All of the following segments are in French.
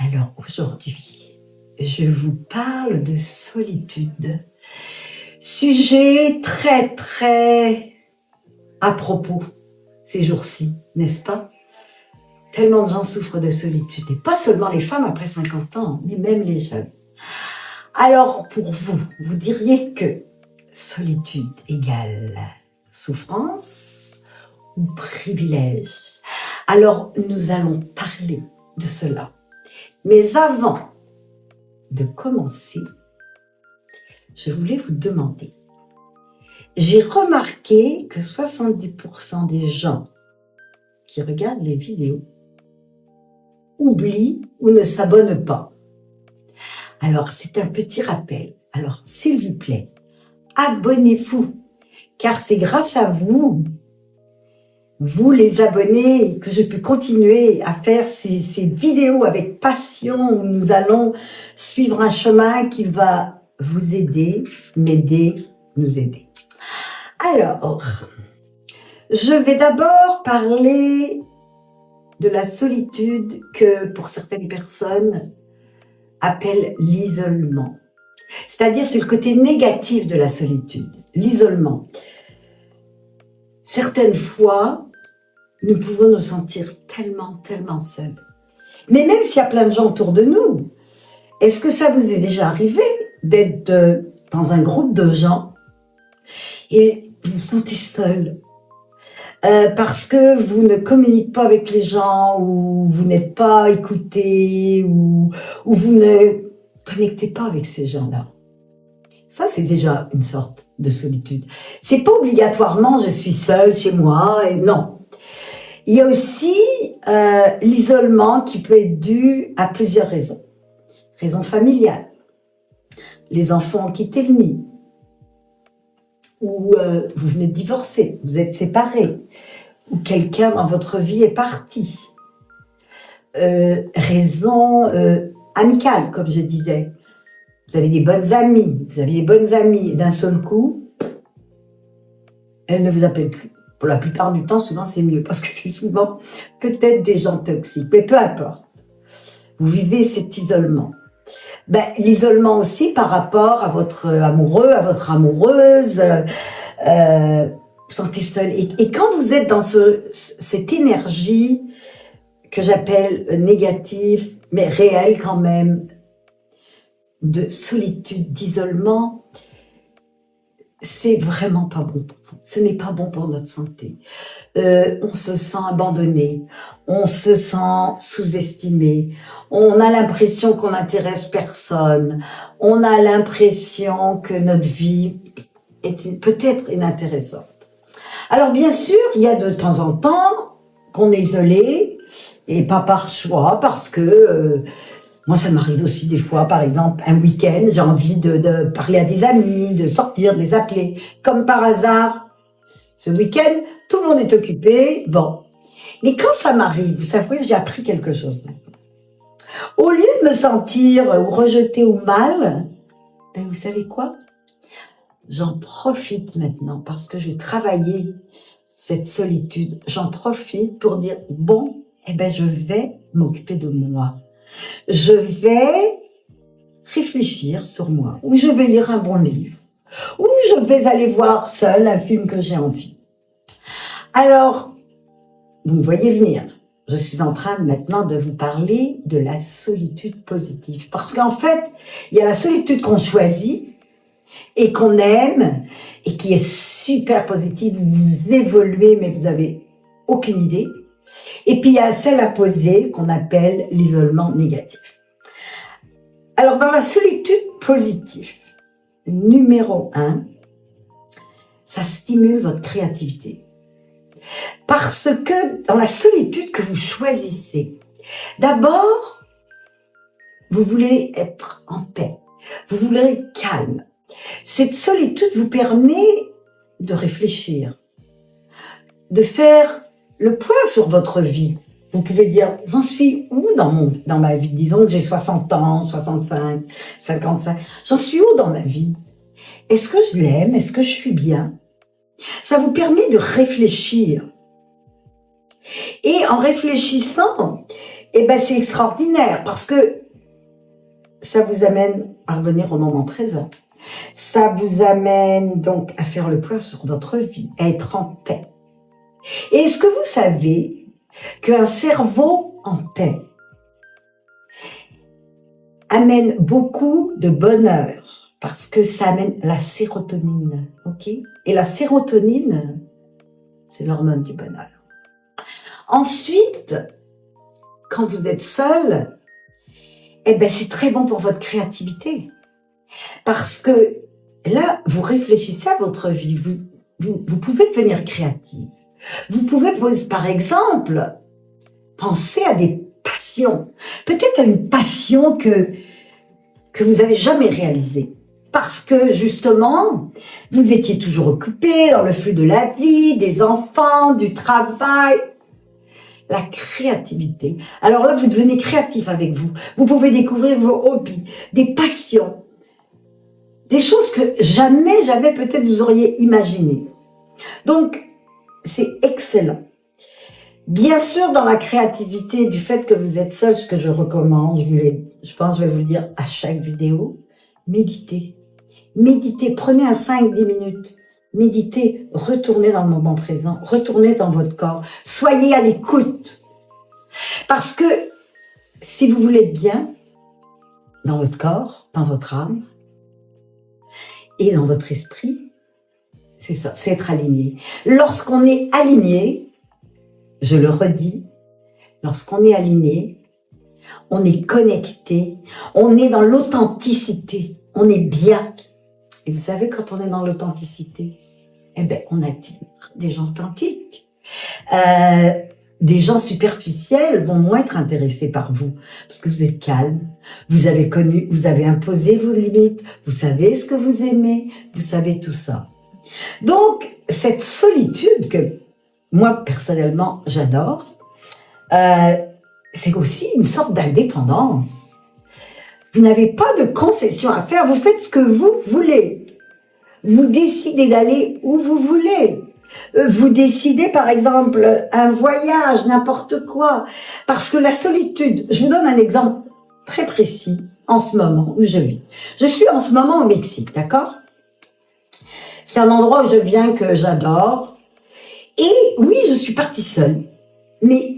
Alors aujourd'hui, je vous parle de solitude. Sujet très à propos ces jours-ci, n'est-ce pas? Tellement de gens souffrent de solitude, et pas seulement les femmes après 50 ans, mais même les jeunes. Alors pour vous, vous diriez que solitude égale souffrance ou privilège? Alors nous allons parler de cela. Mais avant de commencer, je voulais vous demander. J'ai remarqué que 70% des gens qui regardent les vidéos oublient ou ne s'abonnent pas. Alors, c'est un petit rappel. Alors, s'il vous plaît, abonnez-vous, car c'est grâce à vous, les abonnés, que je peux continuer à faire ces vidéos avec passion où nous allons suivre un chemin qui va vous aider, m'aider, nous aider. Alors, je vais d'abord parler de la solitude que, pour certaines personnes, appellent l'isolement. C'est-à-dire, c'est le côté négatif de la solitude, l'isolement. Certaines fois, nous pouvons nous sentir tellement seuls. Mais même s'il y a plein de gens autour de nous, est-ce que ça vous est déjà arrivé d'être dans un groupe de gens et vous vous sentez seul parce que vous ne communiquez pas avec les gens, ou vous n'êtes pas écouté, ou vous ne connectez pas avec ces gens-là? Ça, c'est déjà une sorte de solitude. C'est pas obligatoirement je suis seule chez moi, et non. Il y a aussi l'isolement qui peut être dû à plusieurs raisons. Raison familiale. Les enfants ont quitté le nid. Ou vous venez de divorcer, vous êtes séparés. Ou quelqu'un dans votre vie est parti. Raison amicale, comme je disais. Vous avez des bonnes amies, vous aviez des bonnes amies, et d'un seul coup, elles ne vous appellent plus. Pour la plupart du temps, souvent c'est mieux, parce que c'est souvent peut-être des gens toxiques, mais peu importe. Vous vivez cet isolement. L'isolement aussi par rapport à votre amoureux, à votre amoureuse, vous sentez seul. Et quand vous êtes dans cette énergie que j'appelle négative, mais réelle quand même, de solitude, d'isolement, c'est vraiment pas bon pour vous. Ce n'est pas bon pour notre santé. On se sent abandonné, on se sent sous-estimé, on a l'impression qu'on n'intéresse personne, on a l'impression que notre vie est peut-être inintéressante. Alors bien sûr, il y a de temps en temps qu'on est isolé, et pas par choix, parce que moi ça m'arrive aussi des fois, par exemple un week-end, j'ai envie de parler à des amis, de sortir, de les appeler, comme par hasard. Ce week-end, tout le monde est occupé, bon. Mais quand ça m'arrive, vous savez, j'ai appris quelque chose maintenant. Au lieu de me sentir ou rejetée ou mal, vous savez quoi? J'en profite maintenant, parce que j'ai travaillé cette solitude. J'en profite pour dire, bon, je vais m'occuper de moi. Je vais réfléchir sur moi, ou je vais lire un bon livre, ou je vais aller voir seul un film que j'ai envie. Alors, vous me voyez venir. Je suis en train maintenant de vous parler de la solitude positive. Parce qu'en fait, il y a la solitude qu'on choisit et qu'on aime et qui est super positive. Vous évoluez, mais vous avez aucune idée. Et puis, il y a celle imposée qu'on appelle l'isolement négatif. Alors, dans la solitude positive, numéro 1, ça stimule votre créativité. Parce que dans la solitude que vous choisissez, d'abord, vous voulez être en paix, vous voulez être calme. Cette solitude vous permet de réfléchir, de faire le point sur votre vie. Vous pouvez dire, j'en suis où dans ma vie? Disons que j'ai 60 ans, 65, 55. J'en suis où dans ma vie? Est-ce que je l'aime? Est-ce que je suis bien? Ça vous permet de réfléchir. Et en réfléchissant, Eh ben, c'est extraordinaire parce que ça vous amène à revenir au moment présent. Ça vous amène donc à faire le point sur votre vie, à être en paix. Et est-ce que vous savez qu'un cerveau en paix amène beaucoup de bonheur parce que ça amène la sérotonine, ok? Et la sérotonine, c'est l'hormone du bonheur. Ensuite, quand vous êtes seul, eh ben c'est très bon pour votre créativité. Parce que là, vous réfléchissez à votre vie, vous pouvez devenir créatif. Vous pouvez, par exemple, penser à des passions. Peut-être à une passion que vous n'avez jamais réalisée. Parce que, justement, vous étiez toujours occupé dans le flux de la vie, des enfants, du travail. La créativité. Alors là, vous devenez créatif avec vous. Vous pouvez découvrir vos hobbies, des passions, des choses que jamais peut-être vous auriez imaginées. Donc, c'est excellent. Bien sûr, dans la créativité, du fait que vous êtes seul, ce que je recommande, je pense que je vais vous le dire à chaque vidéo, méditez. Méditez, prenez un 5-10 minutes. Méditez, retournez dans le moment présent, retournez dans votre corps, soyez à l'écoute. Parce que si vous voulez être bien dans votre corps, dans votre âme et dans votre esprit, c'est ça, c'est être aligné. Lorsqu'on est aligné, je le redis, lorsqu'on est aligné, on est connecté, on est dans l'authenticité, on est bien. Et vous savez, quand on est dans l'authenticité, eh ben, on attire des gens authentiques. Des gens superficiels vont moins être intéressés par vous, parce que vous êtes calme, vous avez imposé vos limites, vous savez ce que vous aimez, vous savez tout ça. Donc, cette solitude que moi, personnellement, j'adore, c'est aussi une sorte d'indépendance. Vous n'avez pas de concession à faire, vous faites ce que vous voulez. Vous décidez d'aller où vous voulez. Vous décidez, par exemple, un voyage, n'importe quoi. Parce que la solitude, je vous donne un exemple très précis en ce moment où je vis. Je suis en ce moment au Mexique, d'accord? C'est un endroit où je viens que j'adore. Et oui, je suis partie seule. Mais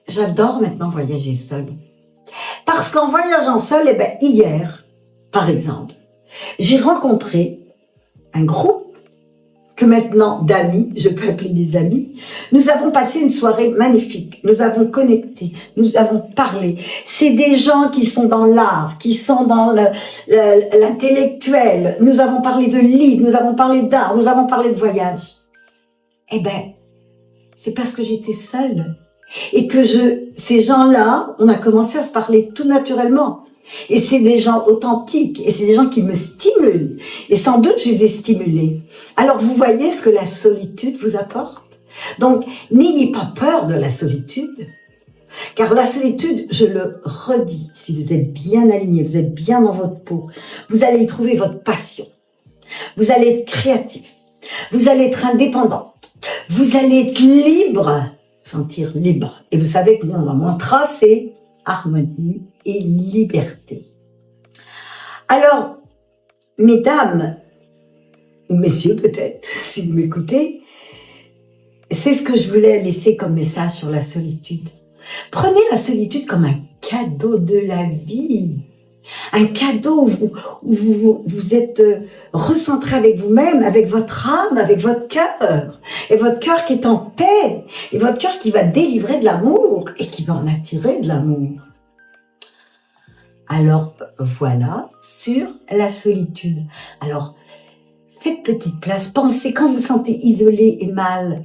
j'adore maintenant voyager seule. Parce qu'en voyageant seule, eh ben, hier, par exemple, j'ai rencontré un groupe que maintenant d'amis, je peux appeler des amis, nous avons passé une soirée magnifique, nous avons connecté, nous avons parlé. C'est des gens qui sont dans l'art, qui sont dans l'intellectuel, nous avons parlé de livres, nous avons parlé d'art, nous avons parlé de voyage. Eh ben, c'est parce que j'étais seule et que ces gens-là, on a commencé à se parler tout naturellement. Et c'est des gens authentiques, et c'est des gens qui me stimulent. Et sans doute, je les ai stimulés. Alors, vous voyez ce que la solitude vous apporte? Donc, n'ayez pas peur de la solitude. Car la solitude, je le redis, si vous êtes bien aligné, vous êtes bien dans votre peau, vous allez y trouver votre passion. Vous allez être créatif. Vous allez être indépendante. Vous allez être libre. Vous sentir libre. Et vous savez que mon mantra, c'est harmonie et liberté. Alors, mesdames, ou messieurs peut-être, si vous m'écoutez, c'est ce que je voulais laisser comme message sur la solitude. Prenez la solitude comme un cadeau de la vie. Un cadeau où vous êtes recentré avec vous-même, avec votre âme, avec votre cœur. Et votre cœur qui est en paix. Et votre cœur qui va délivrer de l'amour et qui va en attirer de l'amour. Alors voilà, sur la solitude. Alors, faites petite place, pensez quand vous vous sentez isolé et mal.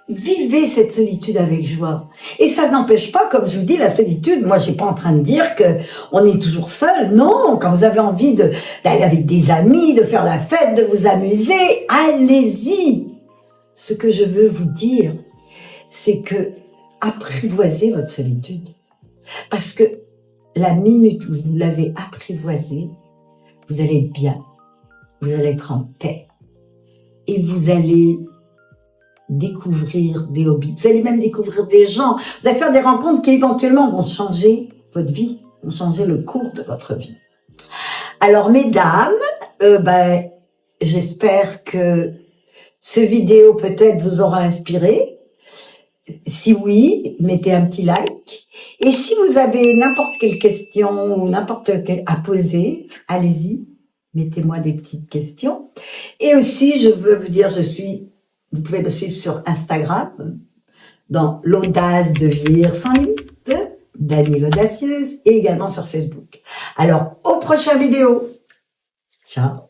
Vivez cette solitude avec joie. Et ça n'empêche pas, comme je vous dis, la solitude, moi je suis pas en train de dire que on est toujours seul. Non, quand vous avez envie d'aller avec des amis, de faire la fête, de vous amuser, allez-y. Ce que je veux vous dire, c'est que apprivoisez votre solitude. Parce que la minute où vous l'avez apprivoisée, vous allez être bien, vous allez être en paix et vous allez découvrir des hobbies. Vous allez même découvrir des gens. Vous allez faire des rencontres qui éventuellement vont changer votre vie, vont changer le cours de votre vie. Alors, mesdames, j'espère que ce vidéo peut-être vous aura inspiré. Si oui, mettez un petit like. Et si vous avez n'importe quelle question ou n'importe quelle à poser, allez-y, mettez-moi des petites questions. Et aussi, je veux vous dire, vous pouvez me suivre sur Instagram, dans l'audace de vieillir sans limite, Dany l'audacieuse, et également sur Facebook. Alors, aux prochaines vidéos. Ciao.